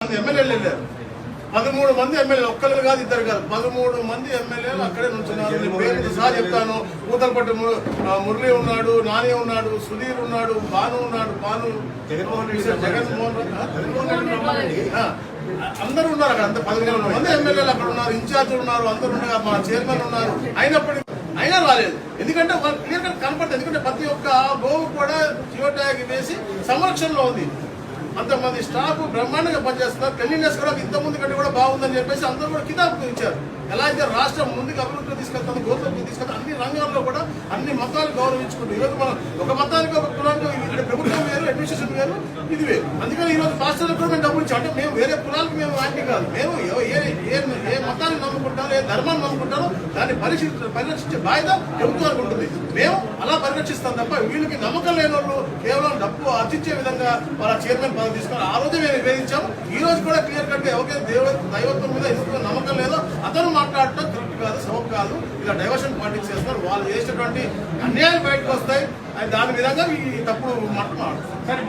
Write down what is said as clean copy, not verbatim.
ఎమ్మెల్యేలు వెళ్ళారు. 13 మంది ఎమ్మెల్యేలు, ఒక్కరు కాదు ఇద్దరు కాదు, 13 మంది ఎమ్మెల్యేలు అక్కడే నుంచున్నారు. నేను పేరు సహా చెప్తాను. కూతలపట్టు మురళి ఉన్నాడు, నాని ఉన్నాడు, సుధీర్ ఉన్నాడు, భాను ఉన్నాడు, జగన్మోహన్ రెడ్డి అందరూ ఉన్నారు అక్కడ. అంత 13 మంది ఎమ్మెల్యేలు అక్కడ ఉన్నారు, ఇన్ఛార్జీలు ఉన్నారు, అందరూ ఉన్నారు, మా చైర్మన్ ఉన్నారు. అయినా రాలేదు. ఎందుకంటే వాళ్ళు క్లియర్ కట్ కనపడుతుంది. ఎందుకంటే ప్రతి ఒక్క గోవు కూడా జియో ట్యాగ్ వేసి సంరక్షణలో ఉంది. అంతమంది స్టాఫ్ బ్రహ్మాండంగా పనిచేస్తున్నారు. క్లీన్లీనెస్ కూడా ఇంతకుముందు కంటే కూడా బాగుందని చెప్పేసి అందరూ కూడా కితాబు ఇచ్చారు. ఎలా అయితే రాష్ట్రం ముందుకు అభివృద్ధిలో తీసుకెళ్తాను, గోతులకు తీసుకెళ్తాను, అన్ని రంగాల్లో కూడా అన్ని మతాలు గౌరవించుకుంటూ ఈరోజు మనం ఒక మతానికి ఒక కులానికి ఇక్కడ ప్రభుత్వం వేరు, అడ్మినిస్ట్రేషన్ వేరు, ఇది వేరు. అందుకని ఈరోజు పాస్టర్లకు కూడా మేము డబ్బులు ఇచ్చాం. అంటే మేము వేరే కులాలకు మేము యాంటీ కాదు. మేము ఏ మతాన్ని నమ్ముకుంటారో, ఏ ధర్మాన్ని నమ్ముకుంటారో దాన్ని పరిరక్షించే బాధ్యత ప్రభుత్వానికి ఉంటుంది. మేము అలా పరిరక్షిస్తాం తప్ప వీళ్ళకి నమ్మకం లేని వాళ్ళు కేవలం డబ్బు ఆర్జించే విధంగా వాళ్ళ చైర్మన్ పదవి తీసుకొని ఆ రోజు మేము నివేదించాము. ఈ రోజు కూడా క్లియర్ కట్ ఎవరికైతే దైవత్వం మీద ఎందుకు నమ్మకం లేదో అతను మాట్లాడటం కరెక్ట్ కాదు, సబబు కాదు. ఇలా డైవర్షన్ పాలిటిక్స్ చేస్తున్నారు. వాళ్ళు చేసేటువంటి అన్యాయాలు బయటకు వస్తాయి. దాని విధంగా ఈ తప్పుడు మాట్లాడుతున్నారు.